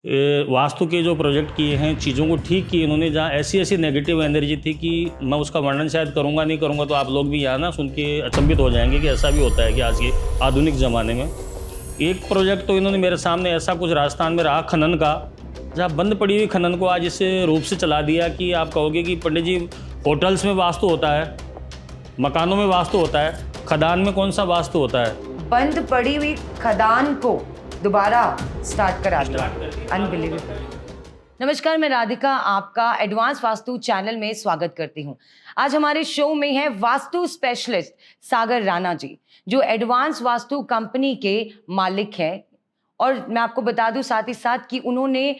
वास्तु के जो प्रोजेक्ट किए हैं, चीज़ों को ठीक किए इन्होंने, जहाँ ऐसी ऐसी नेगेटिव एनर्जी थी कि मैं उसका वर्णन शायद करूँगा नहीं करूँगा तो आप लोग भी यहाँ ना सुन के अचंभित हो जाएंगे कि ऐसा भी होता है कि आज के आधुनिक ज़माने में। एक प्रोजेक्ट तो इन्होंने मेरे सामने ऐसा कुछ राजस्थान में रहा खनन का, जहाँ बंद पड़ी हुई खनन को आज इस रूप से चला दिया कि आप कहोगे कि पंडित जी होटल्स में वास्तु होता है, मकानों में वास्तु होता है, खदान में कौन सा वास्तु होता है? बंद पड़ी हुई खदान को दोबारा स्टार्ट करा दिया। अनबिलीवेबल। नमस्कार, मैं राधिका आपका एडवांस वास्तु चैनल में स्वागत करती हूं। आज हमारे शो में है वास्तु स्पेशलिस्ट सागर राणा जी, जो एडवांस वास्तु कंपनी के मालिक हैं। और मैं आपको बता दूं साथ ही साथ कि उन्होंने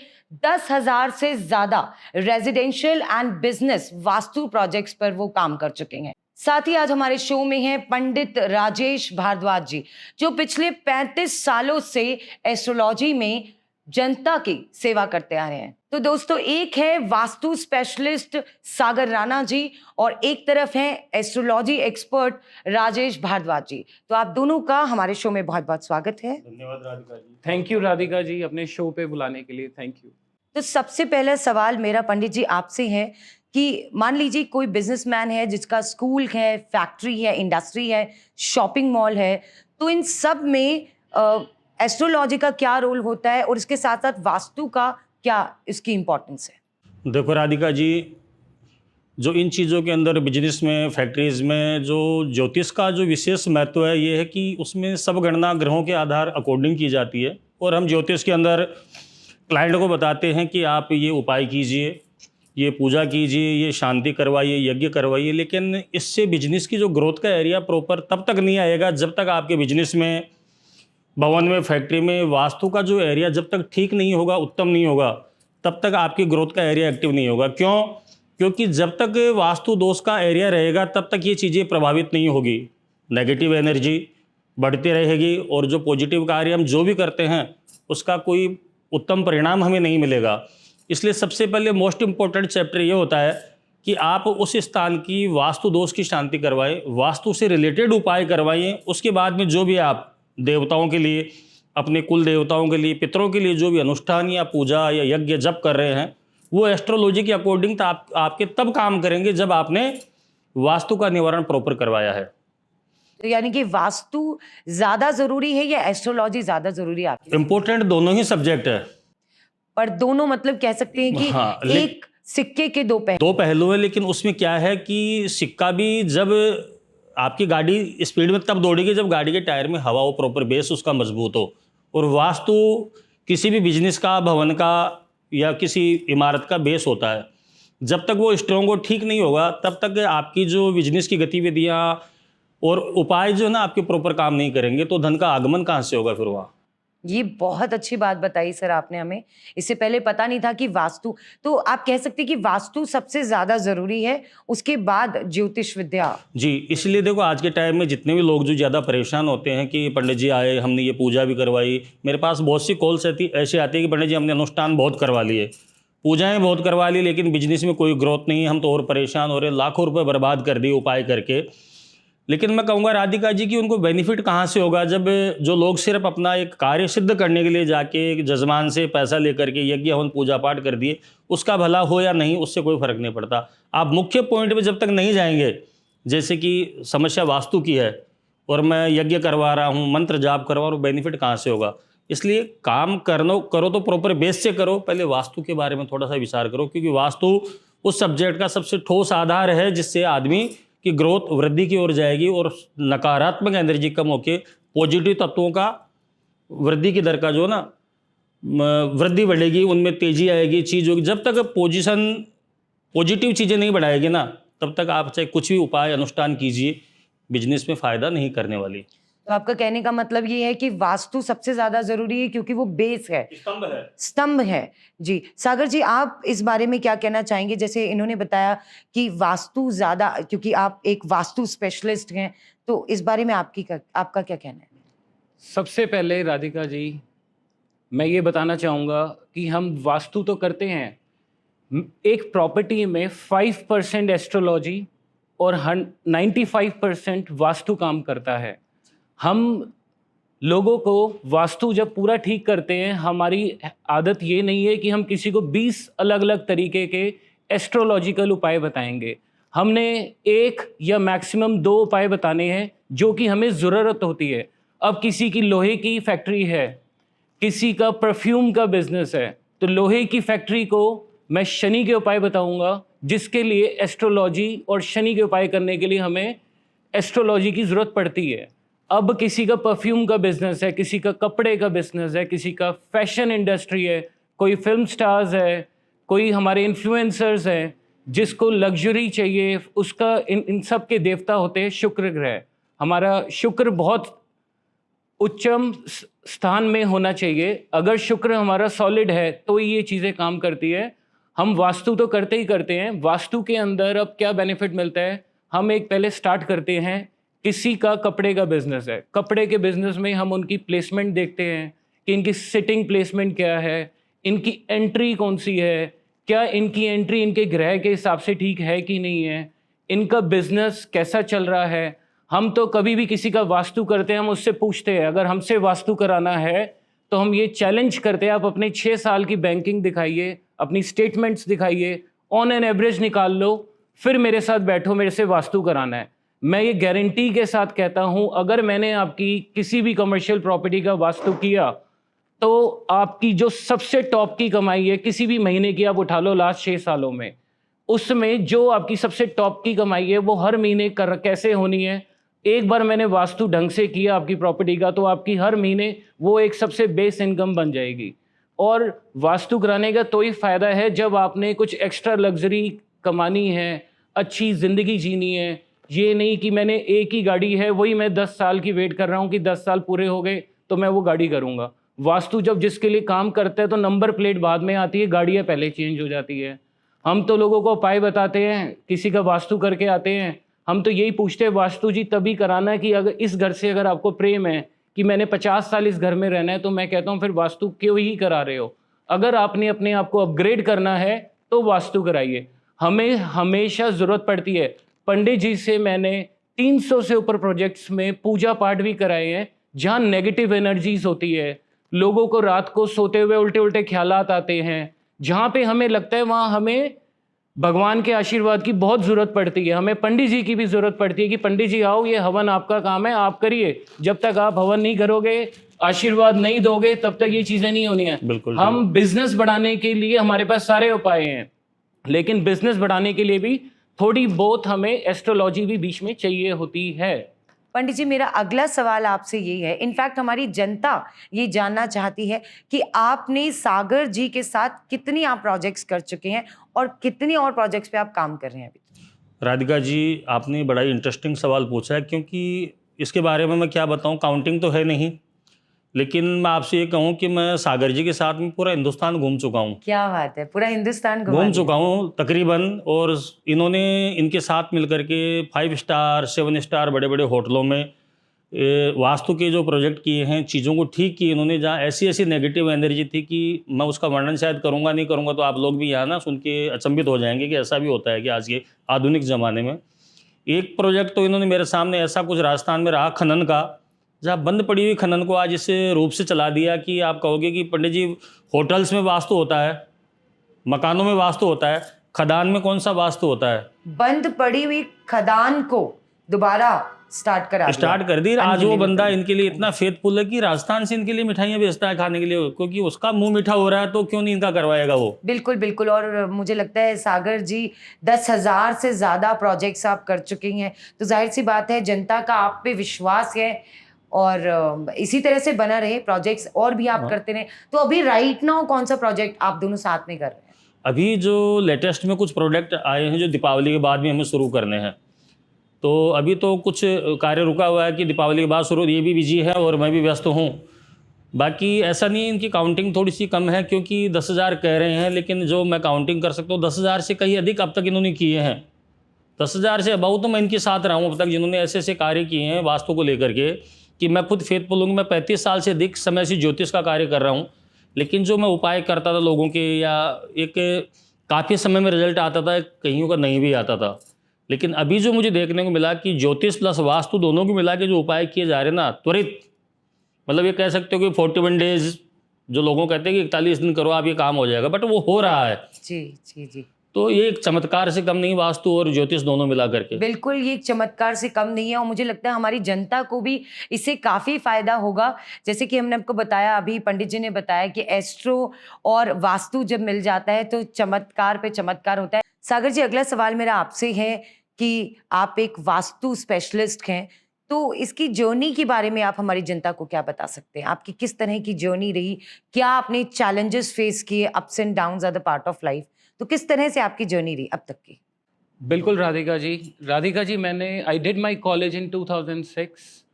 10,000 से ज्यादा residential and business vastu projects पर वो काम कर चुके हैं। साथ ही आज हमारे शो में हैं पंडित राजेश भारद्वाज जी, जो पिछले 35 सालों से एस्ट्रोलॉजी में जनता की सेवा करते आ रहे हैं। तो दोस्तों, एक है वास्तु स्पेशलिस्ट सागर राणा जी और एक तरफ है एस्ट्रोलॉजी एक्सपर्ट राजेश भारद्वाज जी। तो आप दोनों का हमारे शो में बहुत बहुत स्वागत है। धन्यवाद राधिका जी। थैंक यू राधिका जी, अपने शो पे बुलाने के लिए थैंक यू। तो सबसे पहला सवाल मेरा पंडित जी आपसे है कि मान लीजिए कोई बिजनेसमैन है जिसका स्कूल है, फैक्ट्री है, इंडस्ट्री है, शॉपिंग मॉल है, तो इन सब में एस्ट्रोलॉजी का क्या रोल होता है और इसके साथ साथ वास्तु का क्या इसकी इम्पोर्टेंस है? देखो राधिका जी, जो इन चीज़ों के अंदर बिजनेस में, फैक्ट्रीज में जो ज्योतिष का जो विशेष महत्व है ये है कि उसमें सब गणना ग्रहों के आधार अकॉर्डिंग की जाती है। और हम ज्योतिष के अंदर क्लाइंट को बताते हैं कि आप ये उपाय कीजिए, ये पूजा कीजिए, ये शांति करवाइए, यज्ञ करवाइए, लेकिन इससे बिजनेस की जो ग्रोथ का एरिया प्रॉपर तब तक नहीं आएगा जब तक आपके बिजनेस में, भवन में, फैक्ट्री में वास्तु का जो एरिया जब तक ठीक नहीं होगा, उत्तम नहीं होगा, तब तक आपकी ग्रोथ का एरिया एक्टिव नहीं होगा। क्यों? क्योंकि जब तक वास्तु दोष का एरिया रहेगा तब तक ये चीज़ें प्रभावित नहीं होगी, नेगेटिव एनर्जी बढ़ती रहेगी और जो पॉजिटिव कार्य हम जो भी करते हैं उसका कोई उत्तम परिणाम हमें नहीं मिलेगा। इसलिए सबसे पहले मोस्ट इम्पोर्टेंट चैप्टर ये होता है कि आप उस स्थान की वास्तु दोष की शांति करवाएं, वास्तु से रिलेटेड उपाय करवाइए। उसके बाद में जो भी आप देवताओं के लिए, अपने कुल देवताओं के लिए, पितरों के लिए जो भी अनुष्ठान या पूजा या यज्ञ जप कर रहे हैं वो एस्ट्रोलॉजी के अकॉर्डिंग तो आपके तब काम करेंगे जब आपने वास्तु का निवारण प्रॉपर करवाया है। तो यानी कि वास्तु ज्यादा जरूरी है या एस्ट्रोलॉजी ज्यादा जरूरी है आपके? इम्पोर्टेंट दोनों ही सब्जेक्ट है, पर दोनों मतलब कह सकते हैं कि हाँ, एक सिक्के के दो पहलू है। लेकिन उसमें क्या है कि सिक्का भी जब आपकी गाड़ी स्पीड में तब दौड़ेगी जब गाड़ी के टायर में हवा हो, प्रॉपर बेस उसका मजबूत हो। और वास्तु किसी भी बिजनेस का, भवन का या किसी इमारत का बेस होता है। जब तक वो स्ट्रॉन्ग और ठीक नहीं होगा तब तक आपकी जो बिजनेस की गतिविधियाँ और उपाय जो है ना आपके प्रॉपर काम नहीं करेंगे, तो धन का आगमन कहाँ से होगा फिर वहाँ? ये बहुत अच्छी बात बताई सर आपने हमें, इससे पहले पता नहीं था कि वास्तु, तो आप कह सकते हैं कि वास्तु सबसे ज्यादा जरूरी है, उसके बाद ज्योतिष विद्या। जी, इसलिए देखो आज के टाइम में जितने भी लोग जो ज़्यादा परेशान होते हैं कि पंडित जी आए, हमने ये पूजा भी करवाई, मेरे पास बहुत सी कॉल्स ऐसे आती है कि पंडित जी हमने अनुष्ठान बहुत करवा लिए, पूजाएँ बहुत करवा ली, लेकिन बिजनेस में कोई ग्रोथ नहीं है, हम तो और परेशान हो रहे, लाखों रुपये बर्बाद कर दिए उपाय करके। लेकिन मैं कहूँगा राधिका जी कि उनको बेनिफिट कहाँ से होगा जब जो लोग सिर्फ अपना एक कार्य सिद्ध करने के लिए जाके एक जजमान से पैसा लेकर के यज्ञ हवन पूजा पाठ कर दिए, उसका भला हो या नहीं उससे कोई फर्क नहीं पड़ता। आप मुख्य पॉइंट पे जब तक नहीं जाएंगे, जैसे कि समस्या वास्तु की है और मैं यज्ञ करवा रहा हूँ, मंत्र जाप करवा रहा हूँ, बेनिफिट कहाँ से होगा? इसलिए काम करो तो प्रॉपर बेस से करो, पहले वास्तु के बारे में थोड़ा सा विचार करो, क्योंकि वास्तु उस सब्जेक्ट का सबसे ठोस आधार है जिससे आदमी की ग्रोथ वृद्धि की ओर जाएगी और नकारात्मक एनर्जी कम होके पॉजिटिव तत्वों का वृद्धि की दर का जो ना वृद्धि बढ़ेगी, उनमें तेजी आएगी, चीज होगी। जब तक पॉजिटिव चीज़ें नहीं बढ़ाएगी ना तब तक आप चाहे कुछ भी उपाय अनुष्ठान कीजिए, बिजनेस में फ़ायदा नहीं करने वाली। तो आपका कहने का मतलब ये है कि वास्तु सबसे ज्यादा जरूरी है क्योंकि वो बेस है, स्तंभ है। जी सागर जी, आप इस बारे में क्या कहना चाहेंगे? जैसे इन्होंने बताया कि वास्तु ज्यादा, क्योंकि आप एक वास्तु स्पेशलिस्ट हैं, तो इस बारे में आपका क्या कहना है? सबसे पहले राधिका जी, मैं ये बताना चाहूँगा कि हम वास्तु तो करते हैं, एक प्रॉपर्टी में 5% एस्ट्रोलॉजी और 95% वास्तु काम करता है। हम लोगों को वास्तु जब पूरा ठीक करते हैं, हमारी आदत ये नहीं है कि हम किसी को 20 अलग अलग तरीके के एस्ट्रोलॉजिकल उपाय बताएंगे। हमने एक या मैक्सिमम 2 उपाय बताने हैं जो कि हमें ज़रूरत होती है। अब किसी की लोहे की फैक्ट्री है, किसी का परफ्यूम का बिजनेस है, तो लोहे की फैक्ट्री को मैं शनि के उपाय बताऊंगा, जिसके लिए एस्ट्रोलॉजी और शनि के उपाय करने के लिए हमें एस्ट्रोलॉजी की ज़रूरत पड़ती है। अब किसी का परफ्यूम का बिजनेस है, किसी का कपड़े का बिजनेस है, किसी का फैशन इंडस्ट्री है, कोई फिल्म स्टार्स है, कोई हमारे इन्फ्लुएंसर्स हैं, जिसको लग्जरी चाहिए, उसका इन सब के देवता होते हैं शुक्र ग्रह। हमारा शुक्र बहुत उच्चम स्थान में होना चाहिए। अगर शुक्र हमारा सॉलिड है तो ये चीज़ें काम करती है। हम वास्तु तो करते ही करते हैं। वास्तु के अंदर अब क्या बेनिफिट मिलता है, हम एक पहले स्टार्ट करते हैं। किसी का कपड़े का बिजनेस है, कपड़े के बिजनेस में हम उनकी प्लेसमेंट देखते हैं कि इनकी सिटिंग प्लेसमेंट क्या है, इनकी एंट्री कौन सी है, क्या इनकी एंट्री इनके ग्रह के हिसाब से ठीक है कि नहीं है, इनका बिजनेस कैसा चल रहा है। हम तो कभी भी किसी का वास्तु करते हैं, हम उससे पूछते हैं, अगर हमसे वास्तु कराना है तो हम ये चैलेंज करते हैं, आप अपने 6 साल की बैंकिंग दिखाइए, अपनी स्टेटमेंट्स दिखाइए, ऑन एन एवरेज निकाल लो, फिर मेरे साथ बैठो, मेरे से वास्तु कराना है। मैं ये गारंटी के साथ कहता हूँ, अगर मैंने आपकी किसी भी कमर्शियल प्रॉपर्टी का वास्तु किया तो आपकी जो सबसे टॉप की कमाई है किसी भी महीने की, आप उठा लो लास्ट 6 सालों में, उसमें जो आपकी सबसे टॉप की कमाई है वो हर महीने कैसे होनी है। एक बार मैंने वास्तु ढंग से किया आपकी प्रॉपर्टी का, तो आपकी हर महीने वो एक सबसे बेस इनकम बन जाएगी। और वास्तु कराने का तो ही फ़ायदा है जब आपने कुछ एक्स्ट्रा लग्जरी कमानी है, अच्छी ज़िंदगी जीनी है। ये नहीं कि मैंने एक ही गाड़ी है, वही मैं 10 साल की वेट कर रहा हूँ कि 10 साल पूरे हो गए तो मैं वो गाड़ी करूँगा। वास्तु जब जिसके लिए काम करता है तो नंबर प्लेट बाद में आती है, गाड़ियाँ पहले चेंज हो जाती है। हम तो लोगों को उपाय बताते हैं, किसी का वास्तु करके आते हैं, हम तो यही पूछते हैं वास्तु जी तभी कराना है कि अगर इस घर से अगर आपको प्रेम है कि मैंने 50 साल इस घर में रहना है, तो मैं कहता हूँ फिर वास्तु क्यों ही करा रहे हो। अगर आपने अपने आप को अपग्रेड करना है तो वास्तु कराइए। हमें हमेशा ज़रूरत पड़ती है। पंडित जी से मैंने 300 से ऊपर प्रोजेक्ट्स में पूजा पाठ भी कराए हैं जहाँ नेगेटिव एनर्जीज होती है, लोगों को रात को सोते हुए उल्टे उल्टे ख्यालात आते हैं, जहाँ पे हमें लगता है वहाँ हमें भगवान के आशीर्वाद की बहुत ज़रूरत पड़ती है, हमें पंडित जी की भी ज़रूरत पड़ती है कि पंडित जी आओ, ये हवन आपका काम है, आप करिए। जब तक आप हवन नहीं करोगे, आशीर्वाद नहीं दोगे, तब तक ये चीज़ें नहीं होनी है। बिल्कुल। हम बिजनेस बढ़ाने के लिए हमारे पास सारे उपाय हैं, लेकिन बिजनेस बढ़ाने के लिए भी थोड़ी बहुत हमें एस्ट्रोलॉजी भी बीच में चाहिए होती है। पंडित जी, मेरा अगला सवाल आपसे यही है, इनफैक्ट हमारी जनता ये जानना चाहती है कि आपने सागर जी के साथ कितनी आप प्रोजेक्ट्स कर चुके हैं और कितनी और प्रोजेक्ट्स पे आप काम कर रहे हैं अभी। राधिका जी, आपने बड़ा ही इंटरेस्टिंग सवाल पूछा है, क्योंकि इसके बारे में मैं क्या बताऊं, काउंटिंग तो है नहीं, लेकिन मैं आपसे ये कहूं कि मैं सागर जी के साथ में पूरा हिंदुस्तान घूम चुका हूं। क्या बात है, पूरा हिंदुस्तान घूम चुका हूं तकरीबन। और इन्होंने इनके साथ मिलकर के 5 स्टार 7 स्टार बड़े बड़े होटलों में वास्तु के जो प्रोजेक्ट किए हैं, चीज़ों को ठीक किए इन्होंने, जहाँ ऐसी ऐसी नेगेटिव एनर्जी थी कि मैं उसका वर्णन शायद करूँगा नहीं करूँगा तो आप लोग भी यहाँ ना सुन के अचंभित हो जाएंगे कि ऐसा भी होता है कि आज के आधुनिक ज़माने में। एक प्रोजेक्ट तो इन्होंने मेरे सामने ऐसा कुछ राजस्थान में रहा खनन का, जहाँ बंद पड़ी हुई खनन को आज इस रूप से चला दिया कि आप कहोगे कि पंडित जी होटल्स में वास्तु होता है, मकानों में वास्तु होता है, खदान में कौन सा वास्तु होता है। बंद पड़ी हुई खदान को दोबारा स्टार्ट कर दी। आज वो बंदा इनके लिए इतना फेथफुल है कि राजस्थान से इनके लिए मिठाइयाँ भेजता है खाने के लिए, क्योंकि उसका मुंह मीठा हो रहा है तो क्यों नहीं इनका करवाएगा वो। बिल्कुल बिल्कुल। और मुझे लगता है सागर जी 10,000 से ज़्यादा प्रोजेक्ट्स आप कर चुके हैं, तो जाहिर सी बात है जनता का आप पे विश्वास है और इसी तरह से बना रहे, प्रोजेक्ट्स और भी आप करते रहे। तो अभी राइट नाउ कौन सा प्रोजेक्ट आप दोनों साथ में कर रहे हैं? अभी जो लेटेस्ट में कुछ प्रोडक्ट आए हैं जो दीपावली के बाद में हमें शुरू करने हैं, तो अभी तो कुछ कार्य रुका हुआ है कि दीपावली के बाद शुरू, ये भी बिजी है और मैं भी व्यस्त हूँ। बाकी ऐसा नहीं है, इनकी काउंटिंग थोड़ी सी कम है क्योंकि 10,000 कह रहे हैं, लेकिन जो मैं काउंटिंग कर सकता हूँ 10,000 से कहीं अधिक अब तक इन्होंने किए हैं। 10,000 से अबाउ तो मैं इनके साथ रहा हूँ अब तक, जिन्होंने ऐसे ऐसे कार्य किए हैं वास्तु को लेकर के कि मैं खुद फेथफुल हूँ। मैं 35 साल से अधिक समय से ज्योतिष का कार्य कर रहा हूँ, लेकिन जो मैं उपाय करता था लोगों के, या एक काफ़ी समय में रिजल्ट आता था, कईयों का नहीं भी आता था। लेकिन अभी जो मुझे देखने को मिला कि ज्योतिष प्लस वास्तु दोनों को मिला के जो उपाय किए जा रहे हैं ना, त्वरित मतलब ये कह सकते हो कि 41 डेज जो लोगों कहते हैं कि 41 दिन करो आप ये काम हो जाएगा, बट वो हो रहा है। जी जी जी, तो ये एक चमत्कार से कम नहीं, वास्तु और ज्योतिष दोनों मिला करके। बिल्कुल ये एक चमत्कार से कम नहीं है, और मुझे लगता है हमारी जनता को भी इससे काफ़ी फायदा होगा। जैसे कि हमने आपको बताया, अभी पंडित जी ने बताया कि एस्ट्रो और वास्तु जब मिल जाता है तो चमत्कार पे चमत्कार होता है। सागर जी, अगला सवाल मेरा आपसे है कि आप एक वास्तु स्पेशलिस्ट हैं, तो इसकी जर्नी के बारे में आप हमारी जनता को क्या बता सकते हैं? आपकी किस तरह की जर्नी रही? क्या आपने चैलेंजेस फेस किए? Ups and downs are the part of life. तो किस तरह से आपकी जर्नी रही अब तक की? बिल्कुल राधिका जी मैंने I did my college in 2006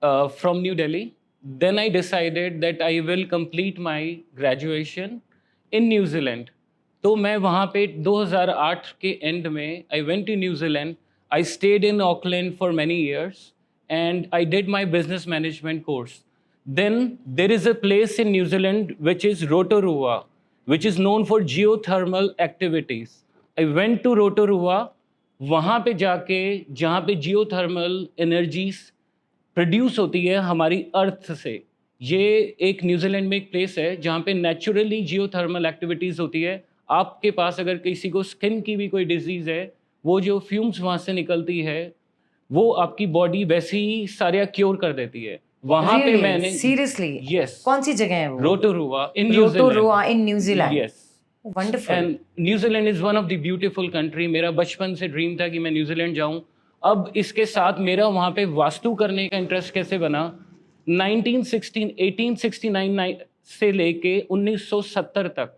from New Delhi. Then I decided that I will complete my graduation in New Zealand. तो मैं वहाँ पे 2008 के एंड में I went to New Zealand. I stayed in Auckland for many years and I did my business management course. Then there is a place in New Zealand which is Rotorua, which is known for geothermal activities. I went to Rotorua. वहाँ पे जाके जहाँ पे geothermal energies produce होती है हमारी अर्थ से. ये एक न्यूजीलैंड में एक प्लेस है जहाँ पे नेचुरली जियोथर्मल एक्टिविटीज़ होती है. आपके पास अगर किसी को स्किन की भी कोई डिजीज़ है, वो जो फ्यूम्स वहाँ से निकलती है वो आपकी बॉडी वैसे ही सारे क्योर कर देती है. वहाँ पे मैंने सीरियसली, यस, कौन सी जगह है वो? Rotorua in Rotorua in New Zealand. Yes, wonderful. And New Zealand is one of the beautiful country. मेरा बचपन से ड्रीम था कि मैं न्यूजीलैंड जाऊं. अब इसके साथ मेरा वहाँ पे वास्तु करने का इंटरेस्ट कैसे बना? 1869 से लेके 1970 तक,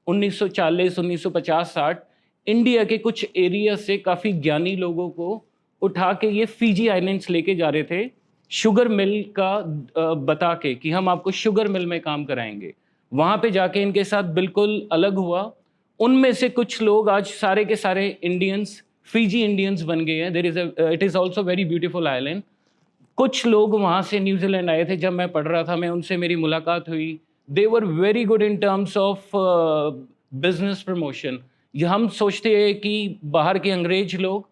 1940, 1950, 60 इंडिया के कुछ एरिया से काफ़ी ज्ञानी लोगों को उठा के ये फिजी आइलैंड्स लेके जा रहे थे शुगर मिल का बता के कि हम आपको शुगर मिल में काम कराएंगे. वहाँ पे जाके इनके साथ बिल्कुल अलग हुआ. उनमें से कुछ लोग आज सारे के सारे इंडियंस फिजी इंडियंस बन गए हैं. It is also very beautiful island. कुछ लोग वहाँ से न्यूजीलैंड आए थे जब मैं पढ़ रहा था, मैं उनसे मेरी मुलाकात हुई. They were very good in terms of business promotion. हम सोचते हैं कि बाहर के अंग्रेज लोग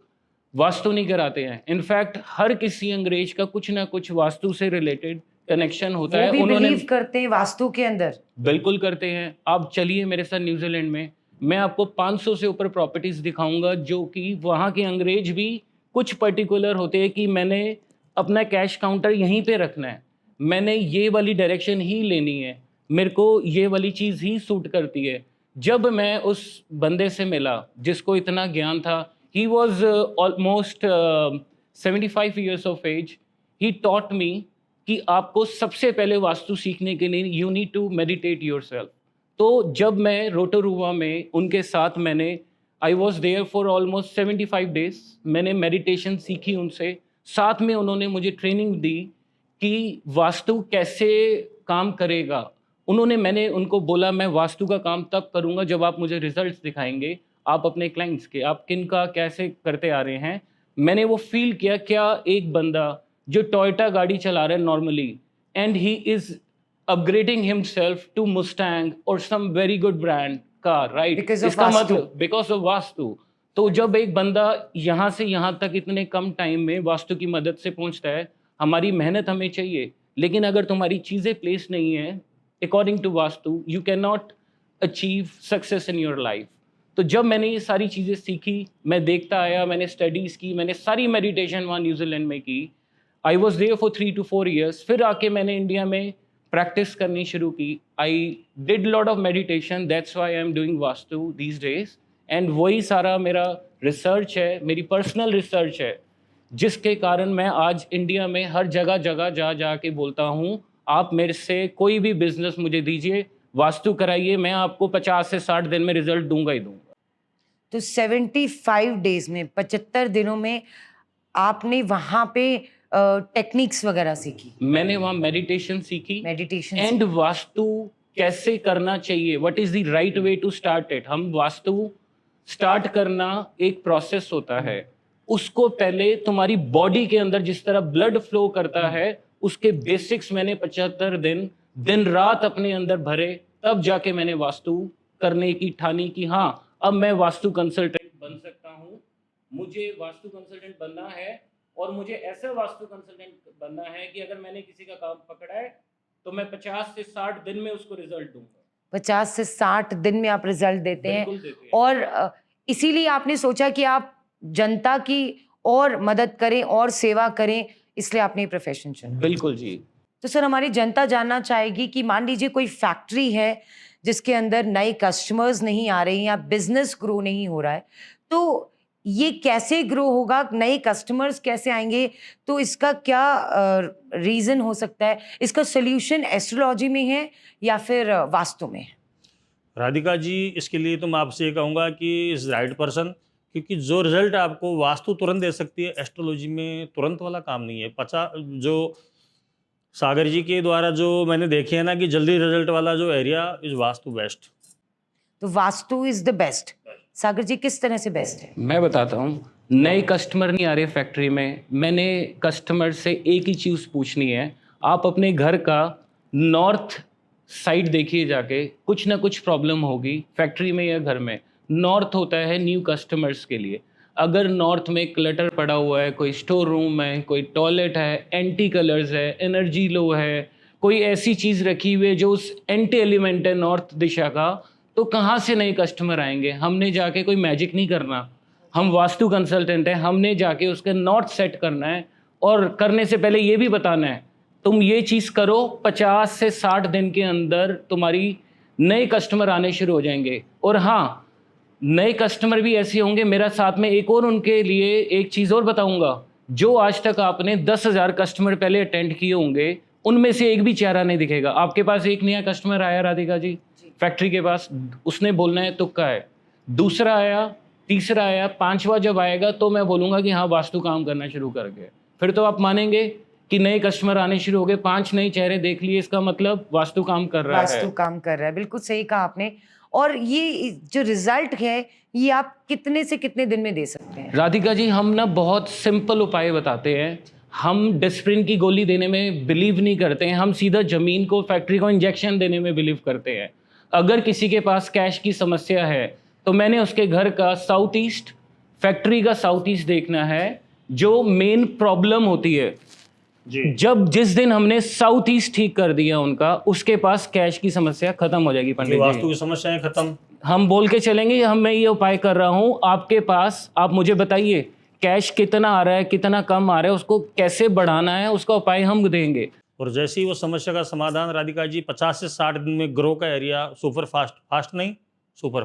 वास्तु नहीं कराते हैं. इनफैक्ट हर किसी अंग्रेज का कुछ ना कुछ वास्तु से रिलेटेड कनेक्शन होता है. वो भी बिलीव करते हैं वास्तु के अंदर. बिल्कुल करते हैं. आप चलिए मेरे साथ न्यूजीलैंड में, मैं आपको 500 से ऊपर प्रॉपर्टीज दिखाऊंगा जो कि वहाँ के अंग्रेज भी कुछ पर्टिकुलर होते हैं कि मैंने अपना कैश काउंटर यहीं पे रखना है, मैंने ये वाली डायरेक्शन ही लेनी है, मेरे को ये वाली चीज़ ही सूट करती है. जब मैं उस बंदे से मिला जिसको इतना ज्ञान था, he was almost 75 years of age. He taught me कि आपको सबसे पहले वास्तु सीखने के लिए you need to meditate yourself. तो जब मैं रोटोरुआ में उनके साथ मैंने I was there for almost 75 days. मैंने मेडिटेशन सीखी उनसे. साथ में उन्होंने मुझे ट्रेनिंग दी कि वास्तु कैसे काम करेगा. मैंने उनको बोला मैं वास्तु का काम तब करूँगा जब आप मुझे रिजल्ट्स दिखाएंगे आप अपने क्लाइंट्स के, आप किन का कैसे करते आ रहे हैं. मैंने वो फील किया, क्या एक बंदा जो टोयोटा गाड़ी चला रहा है normally and he is upgrading himself to Mustang और some very good brand car, right? इसका मतलब बिकॉज ऑफ वास्तु. तो जब एक बंदा यहाँ से यहाँ तक इतने कम टाइम में वास्तु की मदद से पहुँचता है, हमारी मेहनत हमें चाहिए, लेकिन अगर तुम्हारी चीज़ें प्लेस नहीं है according to vastu, you can not achieve success in your life. तो जब मैंने ये सारी चीज़ें सीखी, मैं देखता आया, मैंने स्टडीज़ की, मैंने सारी मेडिटेशन वहाँ न्यूजीलैंड में की. I was there for 3 to 4 years. फिर आके मैंने इंडिया में प्रैक्टिस करनी शुरू की. I did lot of meditation, that's why I am doing vastu these days. And वही सारा मेरा रिसर्च है, मेरी पर्सनल रिसर्च है, जिसके कारण मैं आज इंडिया में हर जगह जगह जा के बोलता हूँ, आप मेरे से कोई भी बिजनेस मुझे दीजिए, वास्तु कराइए, मैं आपको 50 से 60 दिन में रिजल्ट दूंगा ही दूंगा. तो 75 डेज में, 75 दिनों में आपने वहाँ पे टेक्निक्स वगैरह सीखी? मैंने वहाँ मेडिटेशन सीखी, मेडिटेशन एंड वास्तु कैसे करना चाहिए, what is the right way to start it. हम वास्तु स्टार्ट करना एक प्रोसेस होता है. उसको पहले तुम्हारी बॉडी के अंदर जिस तरह ब्लड फ्लो करता है, उसके बेसिक्स मैंने 75 दिन रात अपने अंदर भरे, तब जाके मैंने वास्तु करने की ठानी कि हाँ अब मैं वास्तु कंसल्टेंट बन सकता हूँ, मुझे वास्तु कंसल्टेंट बनना है और मुझे ऐसा वास्तु कंसल्टेंट बनना है कि अगर मैंने किसी का काम पकड़ा है तो मैं 50 से 60 दिन में उसको रिजल्ट दूंगा। 50 से 60 दिन में आप रिजल्ट देते हैं। बिल्कुल देते हैं। और इसीलिए आपने सोचा कि आप जनता की और मदद करें और सेवा करें, इसलिए आपने ये प्रोफेशन चुना। बिल्कुल जी। तो सर, हमारी जनता जानना चाहेगी कि मान लीजिए कोई फैक्ट्री है जिसके अंदर नए कस्टमर्स नहीं आ रहे हैं या बिजनेस ग्रो नहीं हो रहा है, तो ये कैसे ग्रो होगा, नए कस्टमर्स कैसे आएंगे, तो इसका क्या रीज़न हो सकता है? इसका सोल्यूशन एस्ट्रोलॉजी में है या फिर वास्तु में है? राधिका जी, इसके लिए तो मैं आपसे ये कहूँगा कि इज़ राइट पर्सन, क्योंकि जो रिजल्ट आपको वास्तु तुरंत दे सकती है, एस्ट्रोलॉजी में तुरंत वाला काम नहीं है। जो सागर जी के द्वारा जो मैंने देखे है ना कि जल्दी रिजल्ट वाला जो एरिया इज़ वास्तु बेस्ट। तो वास्तु इज द बेस्ट। सागर जी, किस तरह से बेस्ट है? मैं बताता हूँ। नए कस्टमर नहीं आ रहे फैक्ट्री में, मैंने कस्टमर से एक ही चीज़ पूछनी है, आप अपने घर का नॉर्थ साइड देखिए जाके, कुछ ना कुछ प्रॉब्लम होगी फैक्ट्री में या घर में। नॉर्थ होता है न्यू कस्टमर्स के लिए। अगर नॉर्थ में क्लटर पड़ा हुआ है, कोई स्टोर रूम है, कोई टॉयलेट है, एंटी कलर्स है, एनर्जी लो है, कोई ऐसी चीज़ रखी हुई है जो उस एंटी एलिमेंट है नॉर्थ दिशा का, तो कहाँ से नए कस्टमर आएंगे? हमने जाके कोई मैजिक नहीं करना, हम वास्तु कंसल्टेंट हैं, हमने जाके उसका नॉर्थ सेट करना है और करने से पहले ये भी बताना है तुम ये चीज़ करो, 50 से 60 दिन के अंदर तुम्हारी नए कस्टमर आने शुरू हो जाएंगे। और हाँ, नए कस्टमर भी ऐसे होंगे, मेरा साथ में एक और उनके लिए एक चीज़ और बताऊंगा, जो आज तक आपने 10,000 कस्टमर पहले अटेंड किए होंगे, उनमें से एक भी चेहरा नहीं दिखेगा। आपके पास एक नया कस्टमर आया राधिका जी फैक्ट्री के पास, उसने बोलना है तुक्का है, दूसरा आया, तीसरा आया, 5वां जब आएगा तो मैं बोलूँगा कि हाँ वास्तु काम करना शुरू कर गए। फिर तो आप मानेंगे कि नए कस्टमर आने शुरू हो गए, 5 नए चेहरे देख लिए, इसका मतलब वास्तु काम कर रहा है। वास्तु काम कर रहा है, बिल्कुल सही कहा आपने। और ये जो रिजल्ट है, ये आप कितने से कितने दिन में दे सकते हैं? राधिका जी, हम ना बहुत सिंपल उपाय बताते हैं। हम डिस्प्रिन की गोली देने में बिलीव नहीं करते हैं, हम सीधा ज़मीन को, फैक्ट्री को इंजेक्शन देने में बिलीव करते हैं। अगर किसी के पास कैश की समस्या है तो मैंने उसके घर का साउथ ईस्ट, फैक्ट्री का साउथ ईस्ट देखना है, जो मेन प्रॉब्लम होती है जी। जिस दिन हमने साउथ ईस्ट ठीक कर दिया उनका, उसके पास कैश की समस्या खत्म हो जाएगी पंडित जी। वास्तु की समस्याएं खत्म। हम बोल के चलेंगे, मैं ये उपाय कर रहा हूँ आपके पास, आप मुझे बताइए कैश कितना आ रहा है, कितना कम आ रहा है, उसको कैसे बढ़ाना है, उसका उपाय हम देंगे। और जैसे ही वो समस्या का समाधान राधिका जी 50 से 60 दिन में ग्रो का एरिया सुपर फास्ट नहीं, सुपर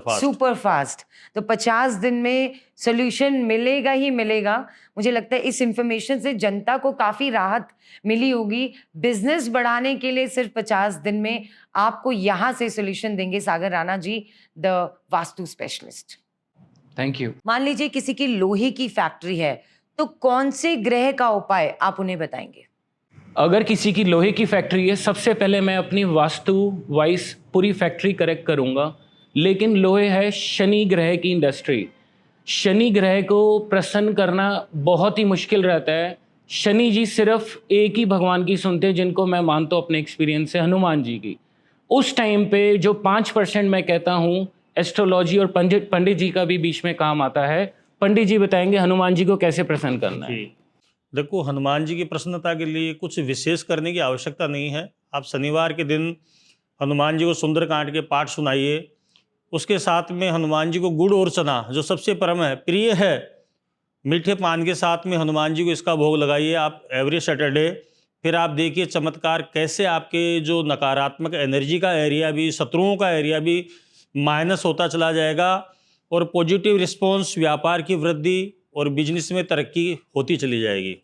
फास्ट। तो 50 दिन में सोल्यूशन मिलेगा ही मिलेगा। मुझे लगता है इस इंफॉर्मेशन से जनता को काफ़ी राहत मिली होगी। बिजनेस बढ़ाने के लिए सिर्फ 50 दिन में आपको यहाँ से सोल्यूशन देंगे Sagar Rana ji, the vastu specialist. Thank you. मान लीजिए किसी की लोहे की फैक्ट्री है, तो कौन से ग्रह का उपाय आप उन्हें बताएंगे? अगर किसी की लोहे की फैक्ट्री है, सबसे पहले मैं अपनी वास्तु वाइज पूरी फैक्ट्री करेक्ट करूँगा। लेकिन लोहे है शनि ग्रह की इंडस्ट्री, शनि ग्रह को प्रसन्न करना बहुत ही मुश्किल रहता है। शनि जी सिर्फ एक ही भगवान की सुनते हैं, जिनको मैं मानता हूँ अपने एक्सपीरियंस से, हनुमान जी की। उस टाइम पे जो 5% मैं कहता हूँ, एस्ट्रोलॉजी और पंडित जी का भी बीच में काम आता है। पंडित जी बताएंगे हनुमान जी को कैसे प्रसन्न करना है। देखो, हनुमान जी की प्रसन्नता के लिए कुछ विशेष करने की आवश्यकता नहीं है। आप शनिवार के दिन हनुमान जी को सुंदरकांड के पाठ सुनाइए, उसके साथ में हनुमान जी को गुड़ और चना, जो सबसे परम है, प्रिय है, मीठे पान के साथ में हनुमान जी को इसका भोग लगाइए आप एवरी सैटरडे। फिर आप देखिए चमत्कार कैसे आपके जो नकारात्मक एनर्जी का एरिया भी, शत्रुओं का एरिया भी माइनस होता चला जाएगा और पॉजिटिव रिस्पॉन्स, व्यापार की वृद्धि और बिजनेस में तरक्की होती चली जाएगी।